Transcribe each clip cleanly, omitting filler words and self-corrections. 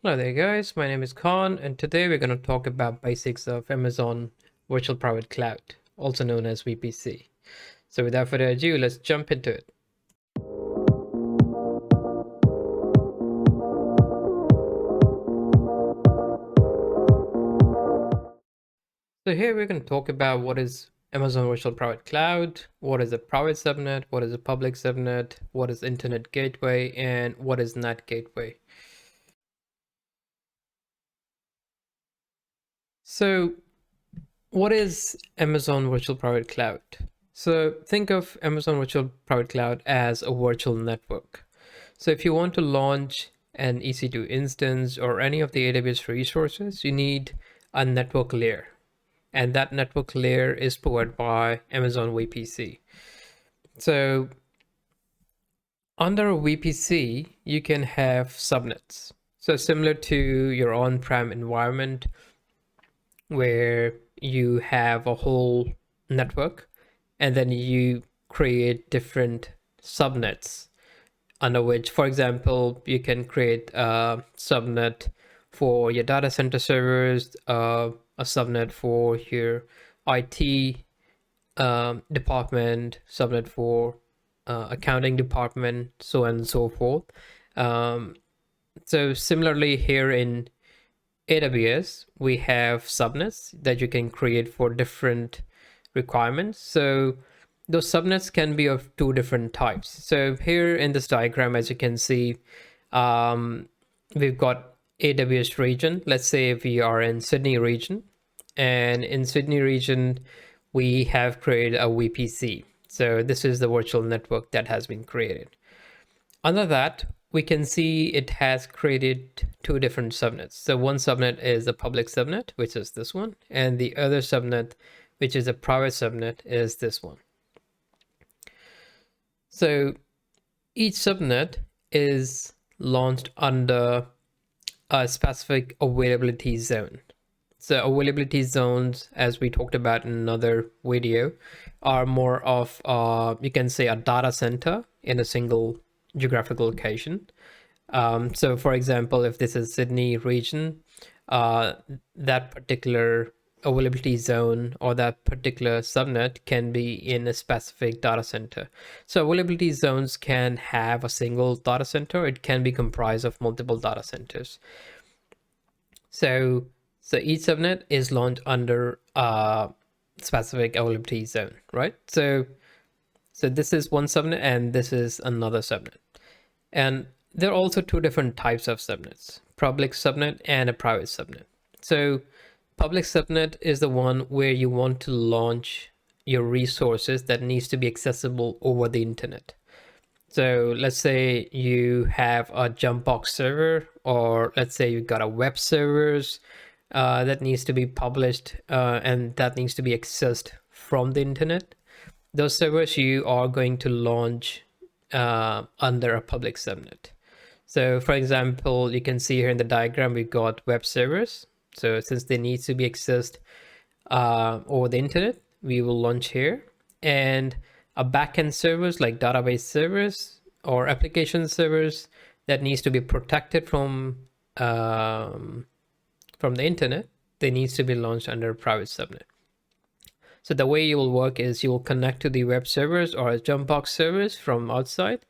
Hello there guys, my name is Khan and today we're going to talk about basics of Amazon Virtual Private Cloud, also known as VPC. So without further ado, let's jump into it. So here we're going to talk about what is Amazon Virtual Private Cloud, what is a private subnet, what is a public subnet, what is Internet Gateway, and what is NAT Gateway. So what is Amazon Virtual Private Cloud? So think of Amazon Virtual Private Cloud as a virtual network. So if you want to launch an EC2 instance or any of the AWS resources, you need a network layer. And that network layer is provided by Amazon VPC. So under VPC, you can have subnets. So similar to your on-prem environment where you have a whole network and then you create different subnets under which, for example, you can create a subnet for your data center servers, a subnet for your IT department, subnet for accounting department, so on and so forth. So similarly here in AWS, we have subnets that you can create for different requirements. So those subnets can be of two different types. So here in this diagram, as you can see, we've got AWS region. Let's say we are in Sydney region, and in Sydney region, we have created a VPC. So this is the virtual network that has been created. Under that, we can see it has created two different subnets. So one subnet is a public subnet, which is this one, and the other subnet, which is a private subnet, is this one. So each subnet is launched under a specific availability zone. So availability zones, as we talked about in another video, are more of, you can say, a data center in a single geographical location. So for example, if this is Sydney region, that particular availability zone or that particular subnet can be in a specific data center. So availability zones can have a single data center. It can be comprised of multiple data centers. So each subnet is launched under a specific availability zone, right? So this is one subnet and this is another subnet. And there are also two different types of subnets, public subnet and a private subnet. So public subnet is the one where you want to launch your resources that needs to be accessible over the internet. So let's say you have a jump box server, or let's say you've got a web servers that needs to be published and that needs to be accessed from the internet. Those servers you are going to launch under a public subnet. So for example, you can see here in the diagram, we've got web servers. So since they need to be accessed over the internet, we will launch here. And a backend servers like database servers or application servers that needs to be protected from the internet, they needs to be launched under a private subnet. So the way you will work is you will connect to the web servers or jump box servers from outside.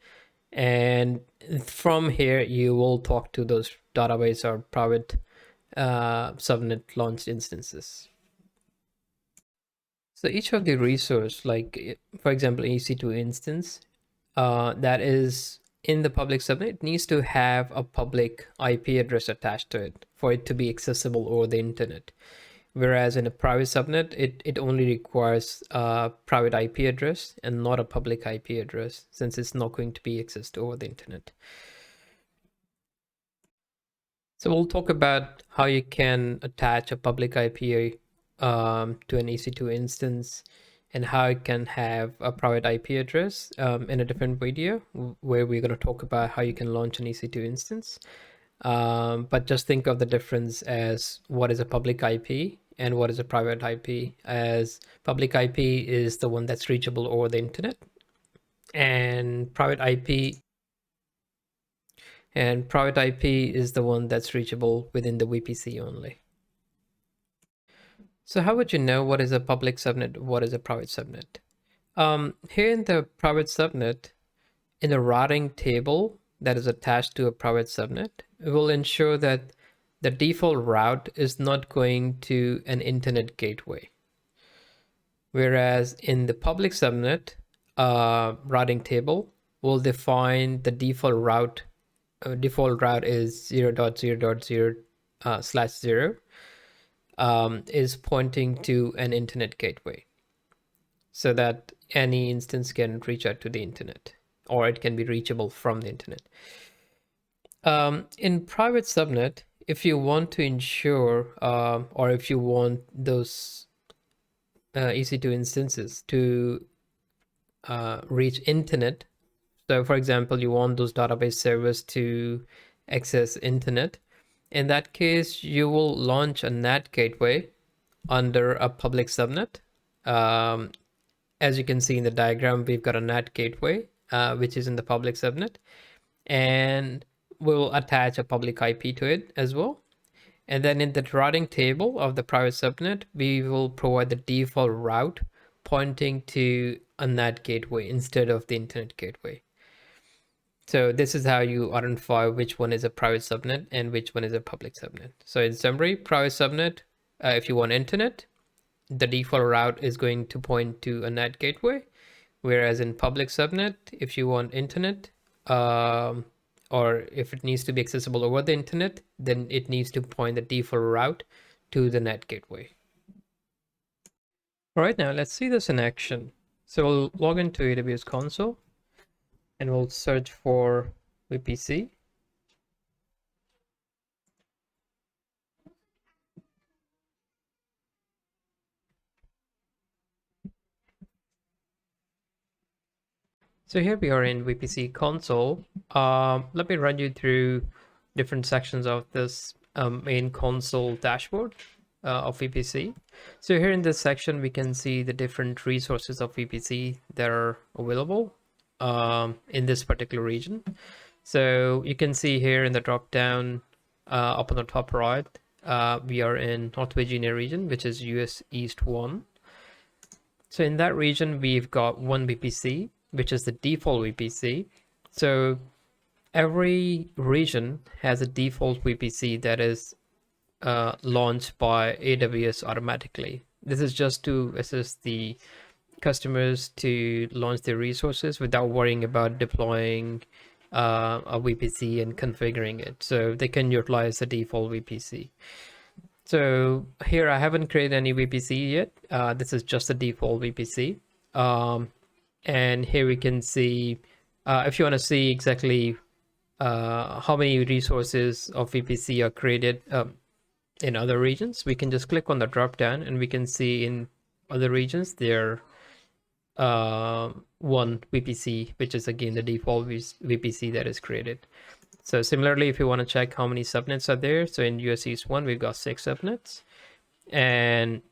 And from here, you will talk to those database or private subnet launched instances. So each of the resource, like for example, EC2 instance, that is in the public subnet, needs to have a public IP address attached to it for it to be accessible over the internet. Whereas in a private subnet, it only requires a private IP address and not a public IP address, since it's not going to be accessed over the internet. So we'll talk about how you can attach a public IP to an EC2 instance and how it can have a private IP address in a different video where we're going to talk about how you can launch an EC2 instance. But just think of the difference as what is a public IP and what is a private IP, as public IP is the one that's reachable over the internet, and private IP and private IP is the one that's reachable within the VPC only. So how would you know what is a public subnet, what is a private subnet? Here in the private subnet, in the routing table that is attached to a private subnet, it will ensure that the default route is not going to an internet gateway. Whereas in the public subnet routing table, we'll define the default route. Default route is 0.0.0/0 is pointing to an internet gateway, so that any instance can reach out to the internet, or it can be reachable from the internet. In private subnet, if you want to ensure, or if you want those EC2 instances to reach internet, so for example, you want those database servers to access internet, in that case, you will launch a NAT gateway under a public subnet. As you can see in the diagram, we've got a NAT gateway, which is in the public subnet, and we'll attach a public IP to it as well. And then in the routing table of the private subnet, we will provide the default route pointing to a NAT gateway instead of the internet gateway. So this is how you identify which one is a private subnet and which one is a public subnet. So in summary, private subnet, if you want internet, the default route is going to point to a NAT gateway. Whereas in public subnet, if you want internet, or if it needs to be accessible over the internet, then it needs to point the default route to the NAT gateway. All right, now let's see this in action. So we'll log into AWS console and we'll search for VPC. So here we are in VPC console. Let me run you through different sections of this main console dashboard of VPC. So here in this section, we can see the different resources of VPC that are available in this particular region. So you can see here in the drop down up on the top right, we are in North Virginia region, which is US East 1. So in that region, we've got one VPC, which is the default VPC. So every region has a default VPC that is launched by AWS automatically. This is just to assist the customers to launch their resources without worrying about deploying a VPC and configuring it. So they can utilize the default VPC. So here I haven't created any VPC yet. This is just the default VPC. And here we can see, if you want to see exactly how many resources of VPC are created in other regions, we can just click on the drop down and we can see in other regions there one VPC, which is again the default VPC that is created. So similarly, if you want to check how many subnets are there, so in US East 1, we've got 6 subnets. And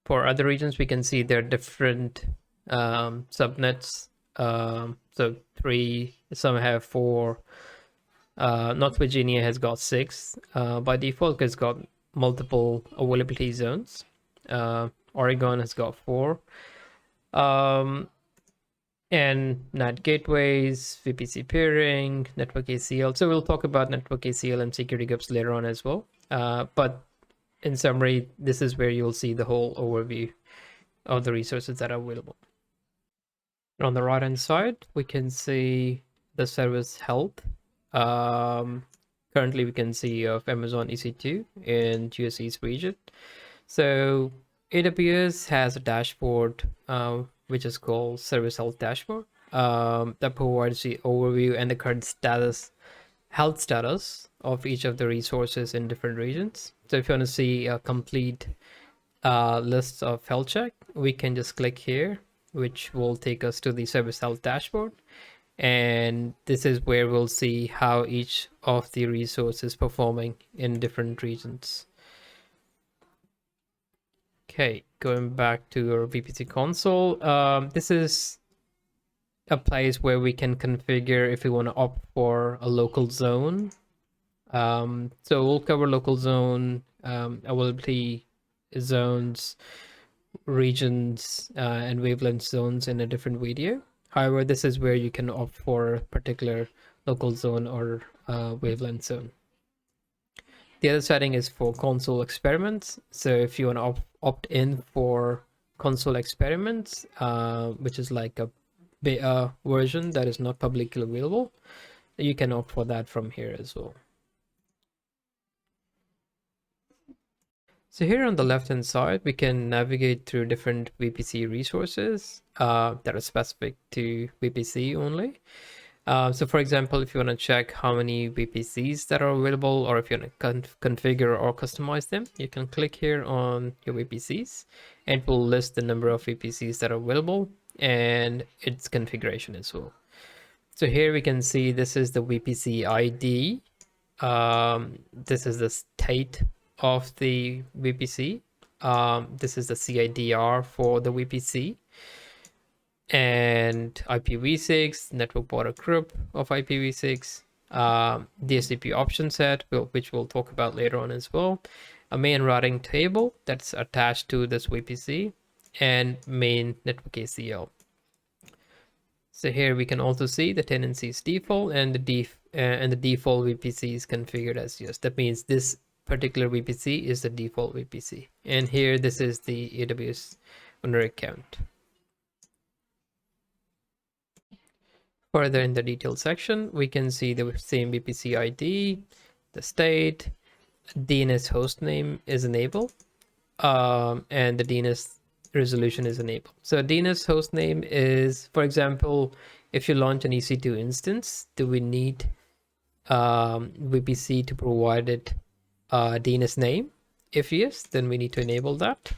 for other regions, we can see there are different subnets. So 3, some have 4. North Virginia has got 6 by default because it's got multiple availability zones. Oregon has got 4. And NAT gateways, VPC peering, Network ACL. So we'll talk about Network ACL and security gaps later on as well. But in summary, this is where you'll see the whole overview of the resources that are available. On the right hand side, we can see the service health. Currently, we can see of Amazon EC2 in US East region. So AWS has a dashboard which is called Service Health Dashboard that provides the overview and the current health status of each of the resources in different regions. So if you want to see a complete list of health check, we can just click here, which will take us to the Service Health Dashboard. And this is where we'll see how each of the resources is performing in different regions. Okay, going back to our VPC console. This is a place where we can configure if we want to opt for a local zone. So we'll cover local zone, availability zones, regions, and wavelength zones in a different video. However, this is where you can opt for a particular local zone or wavelength zone. The other setting is for console experiments. So if you want to opt in for console experiments, which is like a beta version that is not publicly available, you can opt for that from here as well. So here on the left hand side, we can navigate through different VPC resources that are specific to VPC only. So for example, if you want to check how many VPCs that are available, or if you want to configure or customize them, you can click here on your VPCs and it will list the number of VPCs that are available and its configuration as well. So here we can see this is the VPC ID. This is the state of the VPC. This is the CIDR for the VPC. And IPv6, network border group of IPv6, DHCP option set, which we'll talk about later on as well, a main routing table that's attached to this VPC, and main network ACL. So here we can also see the tenancies default and the default VPC is configured as yes. That means this particular VPC is the default VPC. And here this is the AWS owner account. Further in the details section, we can see the same VPC ID, the state, DNS hostname is enabled, and the DNS resolution is enabled. So DNS hostname is, for example, if you launch an EC2 instance, do we need VPC to provide it a DNS name? If yes, then we need to enable that.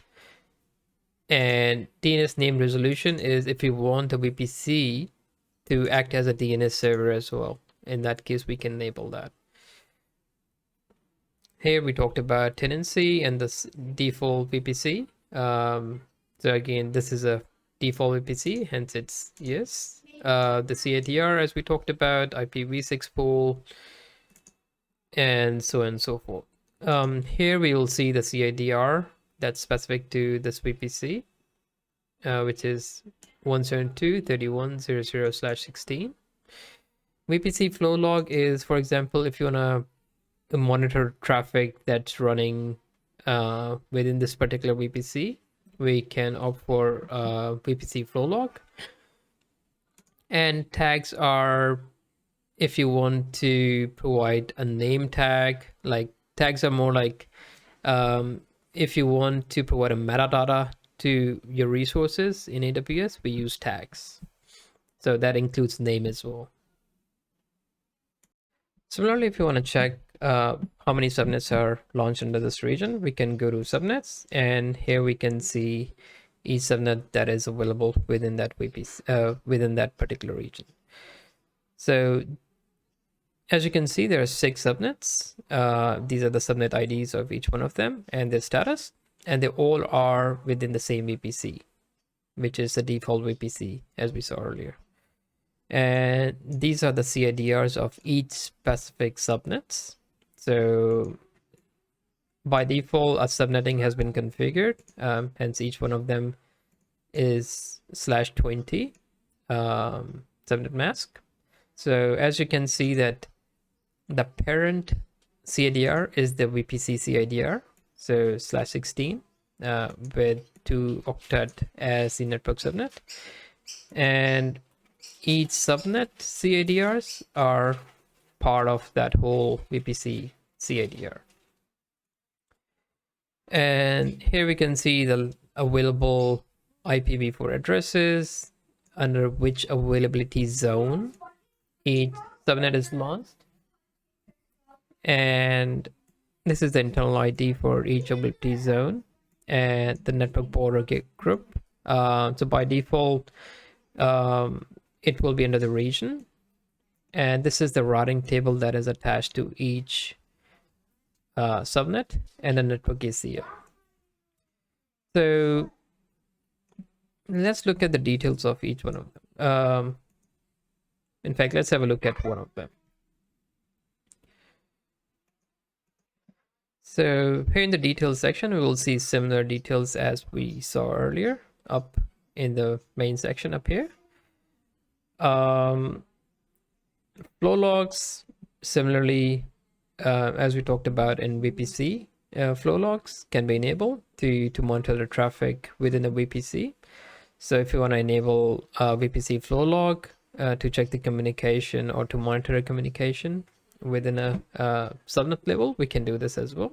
And DNS name resolution is if you want a VPC to act as a DNS server as well. In that case, we can enable that. Here we talked about tenancy and the default VPC. So again, this is a default VPC, hence it's yes. The CIDR, as we talked about, IPv6 pool, and so on and so forth. Here we will see the CIDR that's specific to this VPC, which is 172.31.00/16. VPC flow log is, for example, if you want to monitor traffic that's running within this particular VPC, we can opt for VPC flow log. And tags are if you want to provide a name tag, like tags are more like if you want to provide a metadata to your resources in AWS, we use tags. So that includes name as well. Similarly, if you want to check how many subnets are launched under this region, we can go to subnets, and here we can see each subnet that is available within that VPC, within that particular region. So as you can see, there are 6 subnets. These are the subnet IDs of each one of them and their status, and they all are within the same VPC, which is the default VPC as we saw earlier. And these are the CIDRs of each specific subnets. So by default, a subnetting has been configured. Hence each one of them is /20 subnet mask. So as you can see that the parent CIDR is the VPC CIDR, so /16 with 2 octet as the network subnet, and each subnet CIDRs are part of that whole VPC CIDR. And here we can see the available IPv4 addresses under which availability zone each subnet is launched. And this is the internal ID for each availability zone and the network border group. So by default, it will be under the region. And this is the routing table that is attached to each subnet and the network ACL. So let's look at the details of each one of them. In fact, let's have a look at one of them. So here in the details section, we will see similar details as we saw earlier up in the main section up here. Flow logs, similarly, as we talked about in VPC, flow logs can be enabled to monitor the traffic within a VPC. So if you want to enable a VPC flow log to check the communication or to monitor a communication within a subnet level, we can do this as well.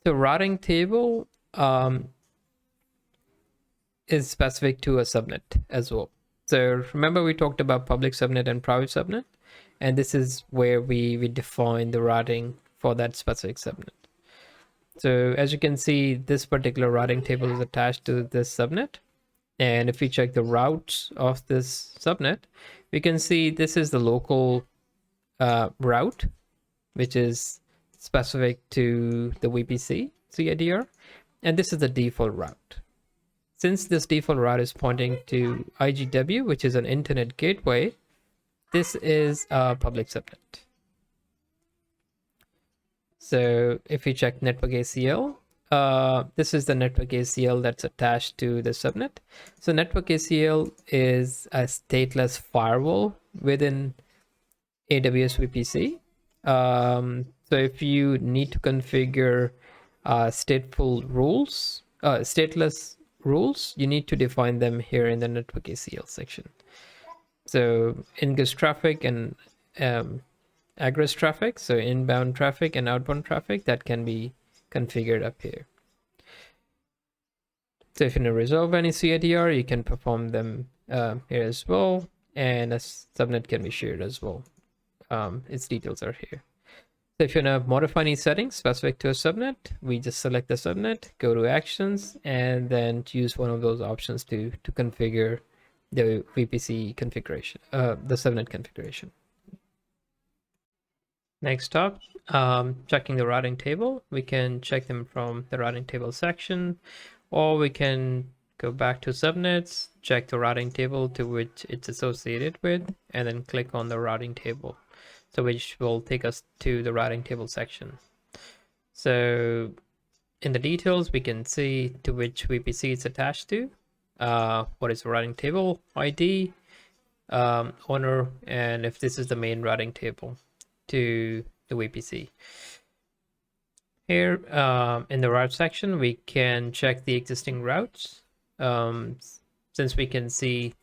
The routing table is specific to a subnet as well. So remember we talked about public subnet and private subnet, and this is where we define the routing for that specific subnet. So as you can see, this particular routing table is attached to this subnet. And if we check the routes of this subnet, we can see this is the local route, which is specific to the VPC CIDR, and this is the default route. Since this default route is pointing to IGW, which is an Internet Gateway, this is a public subnet. So if we check Network ACL, this is the Network ACL that's attached to the subnet. So Network ACL is a stateless firewall within AWS VPC. So if you need to configure stateful rules, stateless rules, you need to define them here in the Network ACL section. So ingress traffic and egress traffic, so inbound traffic and outbound traffic, that can be configured up here. So if you want to resolve any CIDR, you can perform them here as well, and a subnet can be shared as well. Its details are here. So if you want to modify any settings specific to a subnet, we just select the subnet, go to actions, and then use one of those options to configure the VPC configuration, the subnet configuration. Next up, checking the routing table. We can check them from the routing table section, or we can go back to subnets, check the routing table to which it's associated with, and then click on the routing table, so which will take us to the routing table section. So in the details, we can see to which VPC it's attached to, what is the routing table ID, owner, and if this is the main routing table to the VPC. Here in the route section, we can check the existing routes. Since we can see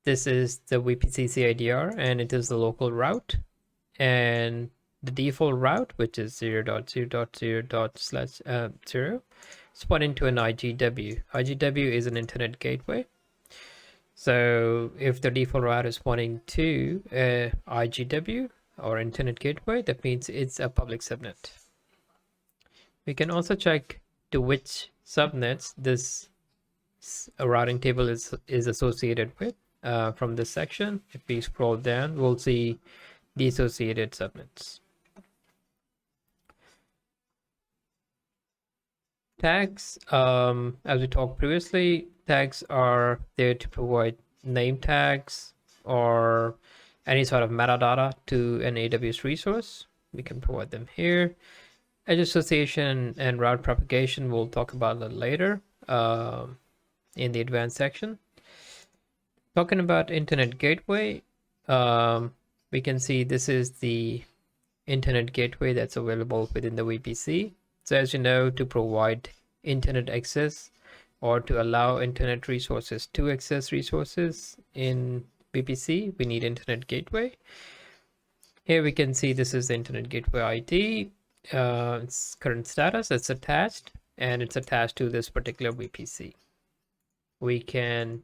this is the VPC CIDR and it is the local route, and the default route, which is 0.0.0.0, is pointing to an IGW. IGW is an Internet Gateway. So if the default route is pointing to IGW or Internet Gateway, that means it's a public subnet. We can also check to which subnets this routing table is associated with from this section. If we scroll down, we'll see the associated subnets. Tags, as we talked previously, tags are there to provide name tags or any sort of metadata to an AWS resource. We can provide them here. Edge association and route propagation, we'll talk about a little later in the advanced section. Talking about Internet Gateway, we can see this is the Internet Gateway that's available within the VPC. So as you know, to provide internet access or to allow internet resources to access resources in VPC, we need Internet Gateway. Here we can see this is the Internet Gateway ID, its current status, it's attached, and it's attached to this particular VPC. We can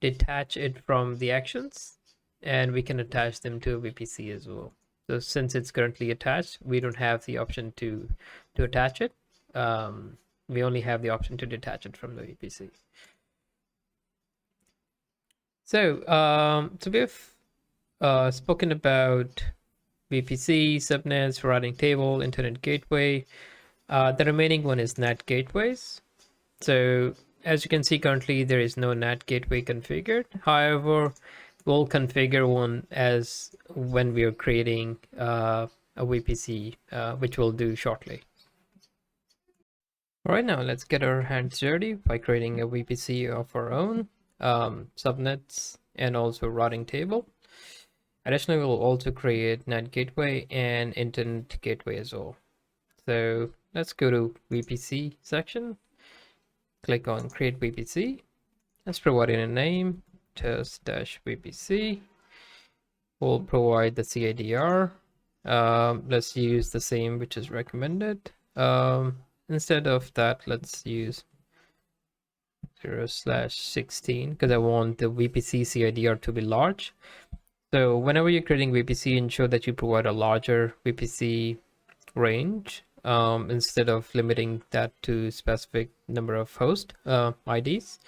detach it from the actions, and we can attach them to a VPC as well. So since it's currently attached, we don't have the option to attach it. We only have the option to detach it from the VPC. So, we've spoken about VPC, subnets, routing table, Internet Gateway. The remaining one is NAT gateways. So as you can see, currently there is no NAT gateway configured. However, we'll configure one as when we are creating a VPC, which we'll do shortly. All right, now let's get our hands dirty by creating a VPC of our own, subnets, and also routing table. Additionally, we'll also create NAT Gateway and Internet Gateway as well. So let's go to VPC section, click on Create VPC. Let's provide in a name, test-VPC. We'll provide the CIDR. Let's use the same which is recommended. Instead of that, let's use 0/16 because I want the VPC CIDR to be large. So whenever you're creating VPC, ensure that you provide a larger VPC range instead of limiting that to specific number of host IDs.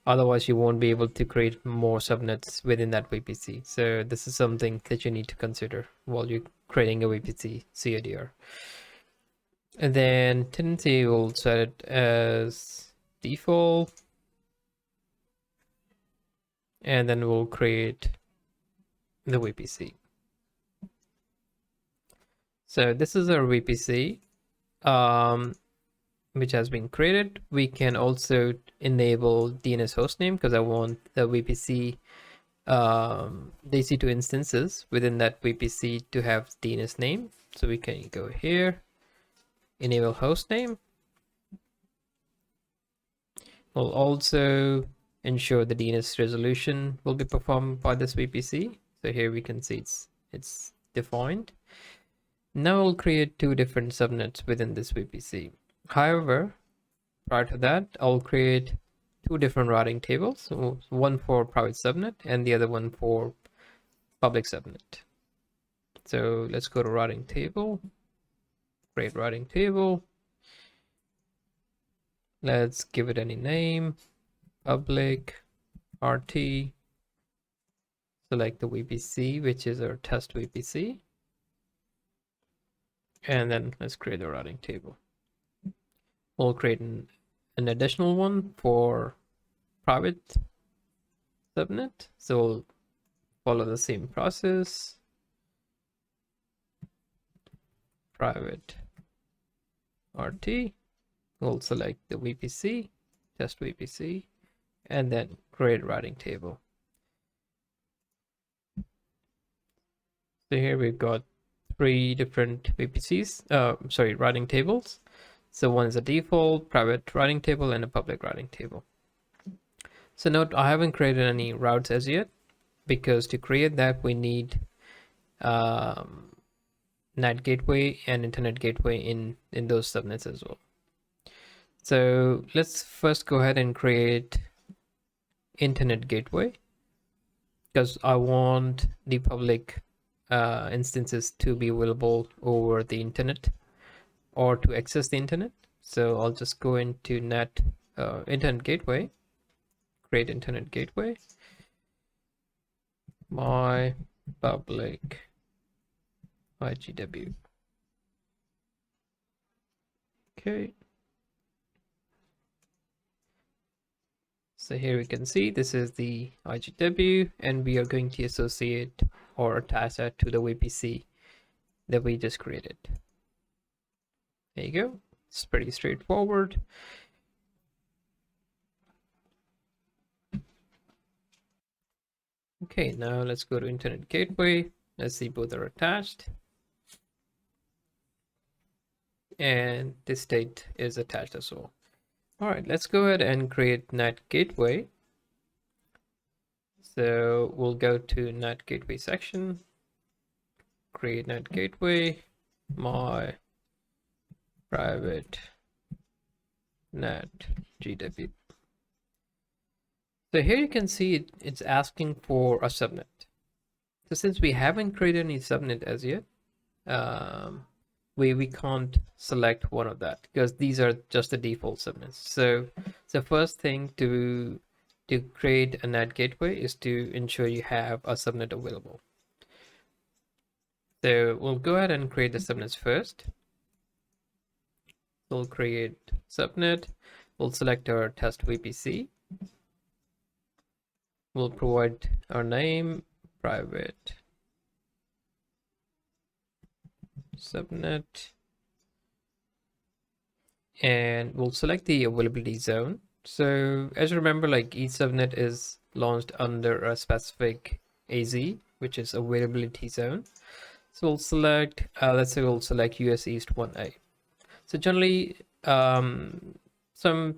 Otherwise, you won't be able to create more subnets within that VPC. So this is something that you need to consider while you're creating a VPC CIDR. And then tenancy, we'll set it as default. And then we'll create the VPC. So this is our VPC, which has been created. We can also enable DNS hostname because I want the VPC DC2 instances within that VPC to have DNS name. So we can go here, enable hostname. We'll also ensure the DNS resolution will be performed by this VPC. So here we can see it's defined. Now we'll create two different subnets within this VPC. However, prior to that, I'll create two different routing tables. So one for private subnet and the other one for public subnet. So let's go to routing table, create routing table. Let's give it any name, public, RT, select the VPC, which is our test VPC. And then let's create a routing table. We'll create an additional one for private subnet. So we'll follow the same process. Private RT. We'll select the VPC, test VPC, and then create a routing table. So here we've got three different VPCs, routing tables. So one is a default private routing table and a public routing table. So note, I haven't created any routes as yet because to create that we need NAT Gateway and Internet Gateway in those subnets as well. So let's first go ahead and create Internet Gateway because I want the public instances to be available over the internet or to access the internet. So I'll just go into NAT Internet Gateway, create Internet Gateway, my public IGW. Okay. So here we can see this is the IGW, and we are going to associate or attach that to the VPC that we just created. There you go. It's pretty straightforward. Okay, now let's go to Internet Gateway. Let's see both are attached. And this state is attached as well. All right, let's go ahead and create NAT Gateway. So we'll go to NAT Gateway section, create NAT Gateway, my private NAT GW. So here you can see it's asking for a subnet. So since we haven't created any subnet as yet, we can't select one of that because these are just the default subnets. So the first thing to create a NAT gateway is to ensure you have a subnet available. So we'll go ahead and create the subnets first. We'll create subnet. We'll select our test VPC. We'll provide our name, private subnet, and we'll select the availability zone. So as you remember, like each subnet is launched under a specific AZ, which is availability zone. So we'll select, let's say we'll select US East 1A. So generally, some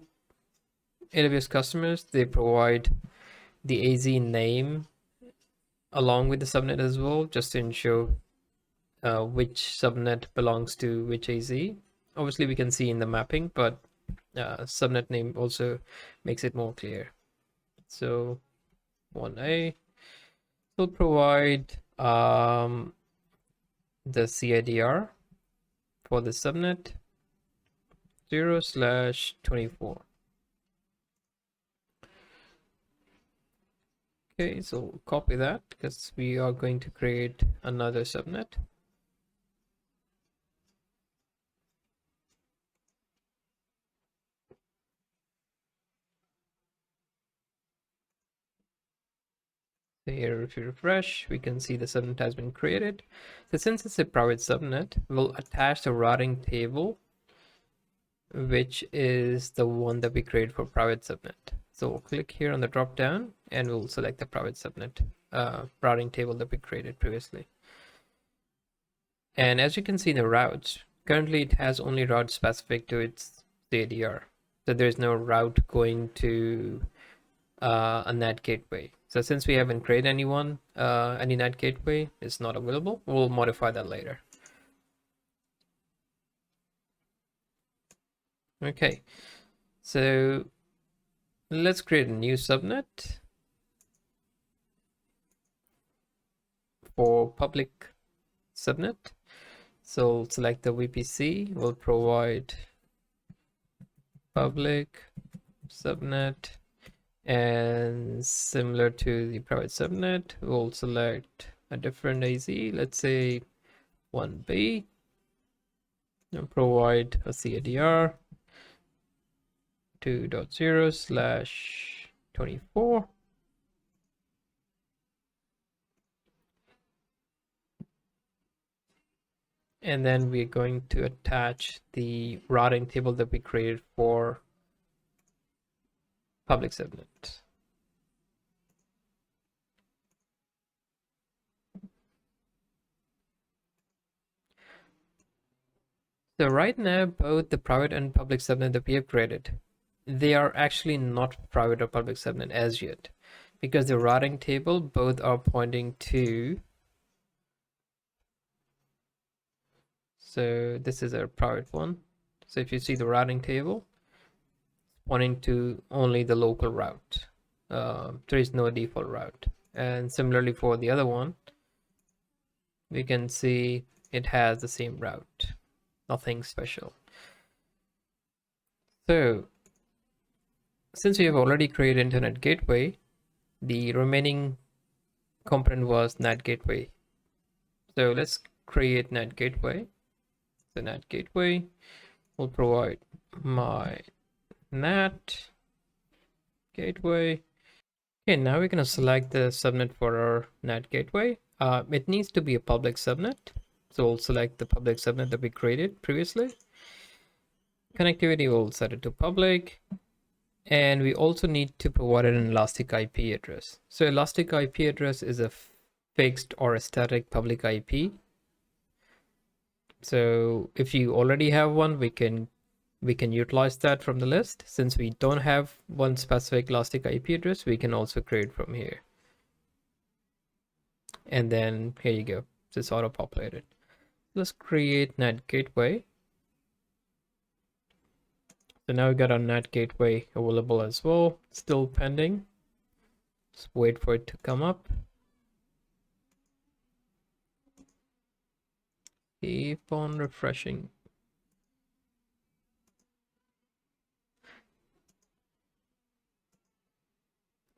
AWS customers, they provide the AZ name along with the subnet as well, just to ensure which subnet belongs to which AZ. Obviously, we can see in the mapping, but subnet name also makes it more clear. So 1A will provide the CIDR for the subnet 0/24. Okay, so copy that because we are going to create another subnet. So here, if you refresh, we can see the subnet has been created. So since it's a private subnet, we'll attach the routing table, which is the one that we create for private subnet. So we'll click here on the drop down and we'll select the private subnet routing table that we created previously. And as you can see in the routes, currently it has only routes specific to its CIDR. So there's no route going to a NAT gateway. So since we haven't created any NAT gateway is not available, we'll modify that later. Okay, so let's create a new subnet for public subnet. So select the VPC, we'll provide public subnet, and similar to the private subnet, we'll select a different AZ, let's say 1B, and provide a CIDR 2.0/24. And then we're going to attach the routing table that we created for public subnet. So right now, both the private and public subnet that we have created, they are actually not private or public subnet as yet, because the routing table both are pointing to, so this is our private one. So if you see the routing table, pointing to only the local route. There is no default route. And similarly for the other one, we can see it has the same route, nothing special. So since we have already created Internet Gateway, the remaining component was NAT Gateway. So let's create NAT Gateway. The NAT Gateway will provide my NAT Gateway. Okay, now we're going to select the subnet for our NAT Gateway. It needs to be a public subnet. So we'll select the public subnet that we created previously. Connectivity, we'll set it to public. And we also need to provide an elastic IP address. So elastic IP address is a fixed or a static public IP. So if you already have one, we can utilize that from the list. Since we don't have one specific elastic IP address, we can also create from here. And then here you go, it's auto populated. Let's create NAT Gateway. So now we got our NAT Gateway available as well, still pending. Just wait for it to come up. Keep on refreshing.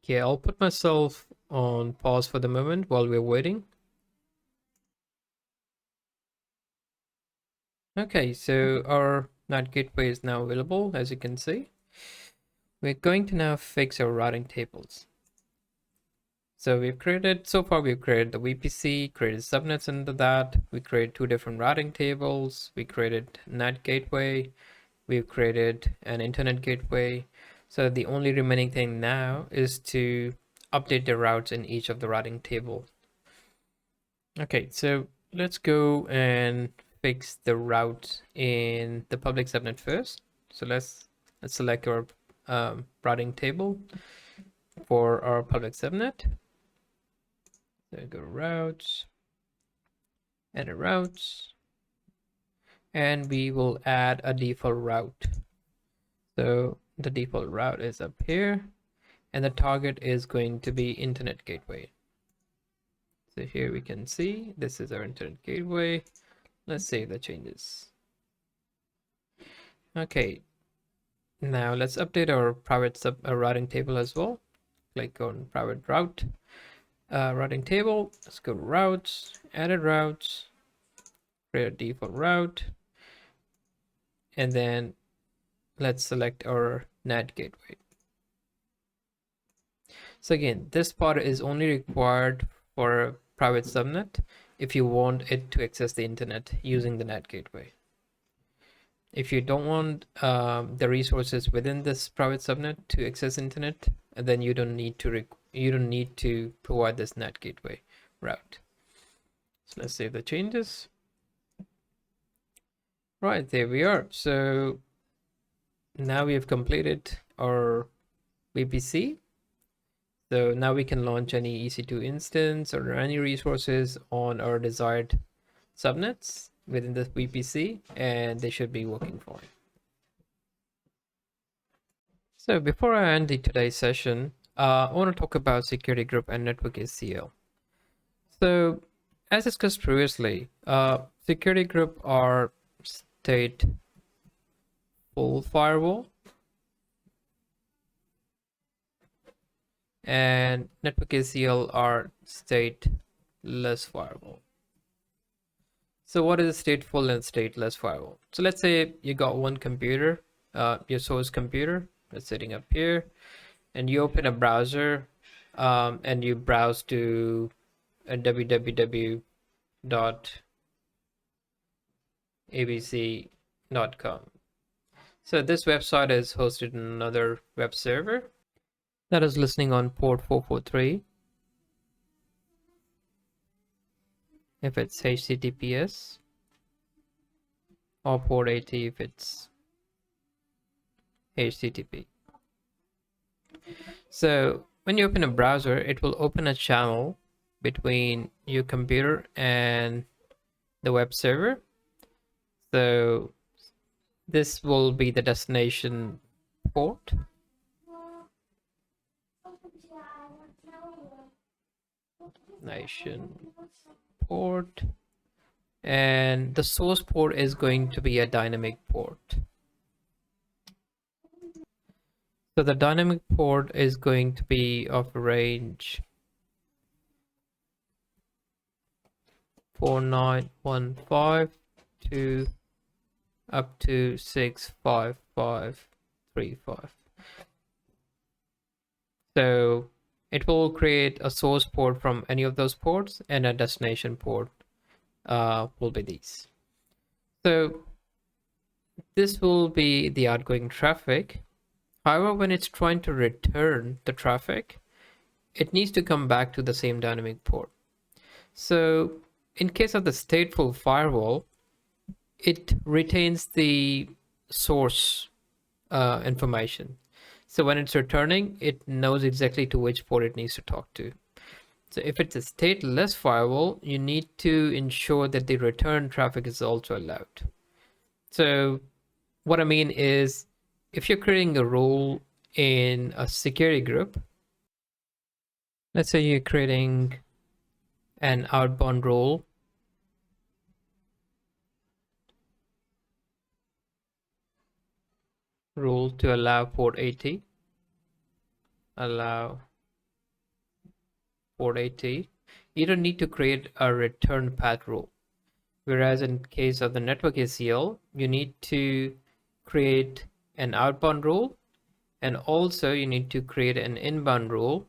Okay, I'll put myself on pause for the moment while we're waiting. Okay, so our NAT Gateway is now available, as you can see. We're going to now fix our routing tables. So we've created the VPC, created subnets into that. We created 2 different routing tables. We created NAT Gateway. We've created an Internet Gateway. So the only remaining thing now is to update the routes in each of the routing table. Okay, so let's go and fix the route in the public subnet first. So let's select our routing table for our public subnet. So go routes, edit routes, and we will add a default route. So the default route is up here, and the target is going to be Internet Gateway. So here we can see this is our Internet Gateway. Let's save the changes. Okay, now let's update our private routing table as well. Click on private route. Routing table, let's go to routes, edit routes, create a default route, and then let's select our NAT gateway. So again, this part is only required for a private subnet if you want it to access the internet using the NAT gateway. If you don't want the resources within this private subnet to access internet, then you don't need to provide this NAT gateway route. So let's save the changes. Right, there we are. So now we have completed our VPC. So now we can launch any EC2 instance or any resources on our desired subnets within the VPC, and they should be working fine. So before I end today's session, I want to talk about security group and network ACL. So as discussed previously, security group are stateful firewall, and network ACL are stateless firewall. So what is a stateful and stateless firewall? So let's say you got one computer, your source computer that's sitting up here, and you open a browser and you browse to www.abc.com. So this website is hosted in another web server that is listening on port 443 if it's HTTPS, or port 80 if it's HTTP. So when you open a browser, it will open a channel between your computer and the web server. So this will be the destination port. Nation port, and the source port is going to be a dynamic port. So the dynamic port is going to be of range 4915 to up to 65535. So it will create a source port from any of those ports, and a destination port will be these. So this will be the outgoing traffic. However, when it's trying to return the traffic, it needs to come back to the same dynamic port. So in case of the stateful firewall, it retains the source information. So when it's returning, it knows exactly to which port it needs to talk to. So if it's a stateless firewall, you need to ensure that the return traffic is also allowed. So what I mean is, if you're creating a role in a security group, let's say you're creating an outbound role to allow port 80, you don't need to create a return path rule. Whereas in case of the network ACL, you need to create an outbound rule, and also you need to create an inbound rule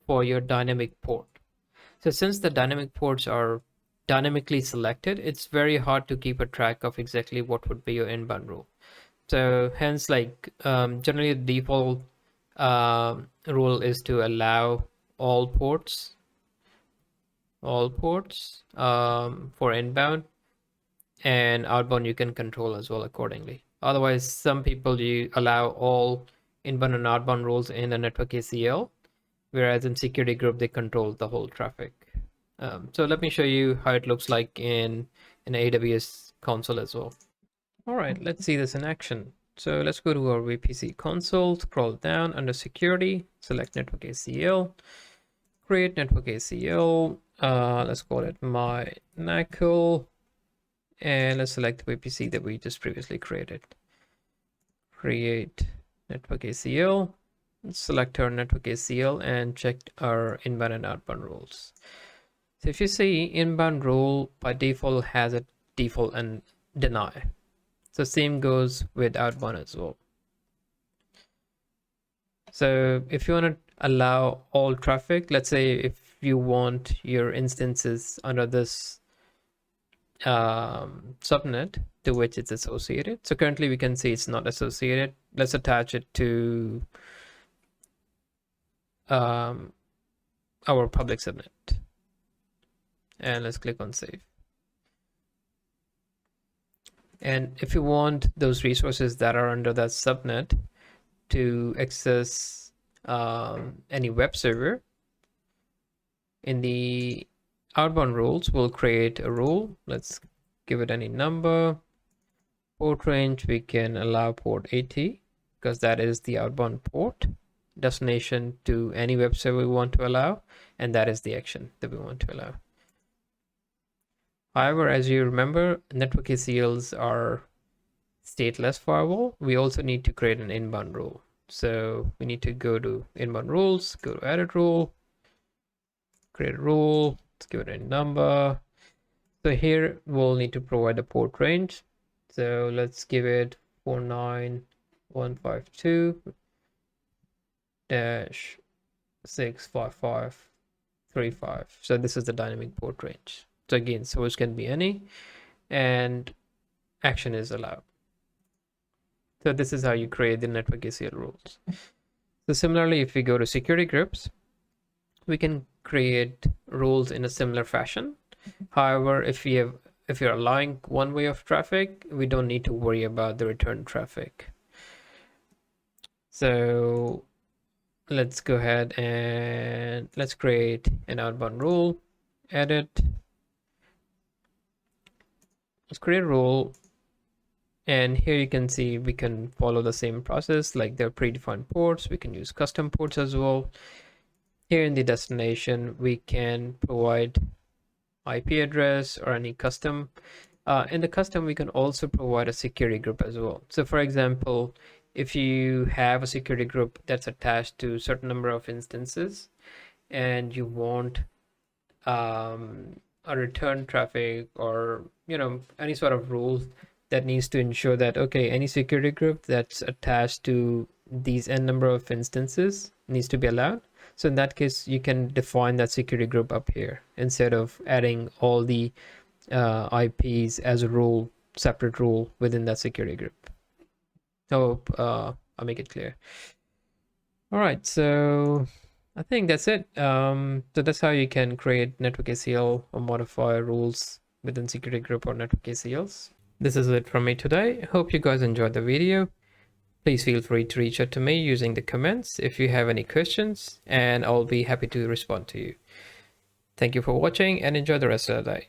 for your dynamic port. So since the dynamic ports are dynamically selected, it's very hard to keep a track of exactly what would be your inbound rule. So hence, like generally the default rule is to allow all ports for inbound, and outbound you can control as well accordingly. Otherwise, some people you allow all inbound and outbound rules in the network ACL, whereas in security group they control the whole traffic. So let me show you how it looks like in AWS console as well. All right, let's see this in action. So let's go to our VPC console, scroll down under security, select network ACL, create network ACL. Let's call it my NACL, and let's select the VPC that we just previously created. Create network ACL, select our network ACL, and check our inbound and outbound rules. So if you see, inbound rule by default has a default and deny. So same goes with outbound as well. So if you want to allow all traffic, let's say if you want your instances under this subnet to which it's associated. So currently we can see it's not associated. Let's attach it to our public subnet. And let's click on save. And if you want those resources that are under that subnet to access any web server, in the outbound rules, we'll create a rule. Let's give it any number. Port range, we can allow port 80 because that is the outbound port. Destination to any web server we want to allow, and that is the action that we want to allow. However, as you remember, network ACLs are stateless firewall. We also need to create an inbound rule. So we need to go to inbound rules, go to edit rule, create a rule, let's give it a number. So here we'll need to provide a port range. So let's give it 49152-65535. So this is the dynamic port range. So again, source can be any, and action is allowed. So this is how you create the network ACL rules. So similarly, if we go to security groups, we can create rules in a similar fashion. However, if you're allowing one way of traffic, we don't need to worry about the return traffic. So let's go ahead and let's create an outbound rule, edit. Let's create a rule, and here you can see we can follow the same process, like there are predefined ports. We can use custom ports as well. Here in the destination, we can provide IP address or any custom. In the custom, we can also provide a security group as well. So for example, if you have a security group that's attached to a certain number of instances and you want a return traffic, or any sort of rules that needs to ensure that, okay, any security group that's attached to these n number of instances needs to be allowed. So in that case, you can define that security group up here instead of adding all the IPs as a rule, separate rule within that security group. So I'll make it clear. All right, so I think that's it. So that's how you can create network ACL or modify rules within security group or network ACLs. This is it from me today. Hope you guys enjoyed the video. Please feel free to reach out to me using the comments if you have any questions, and I'll be happy to respond to you. Thank you for watching and enjoy the rest of the day.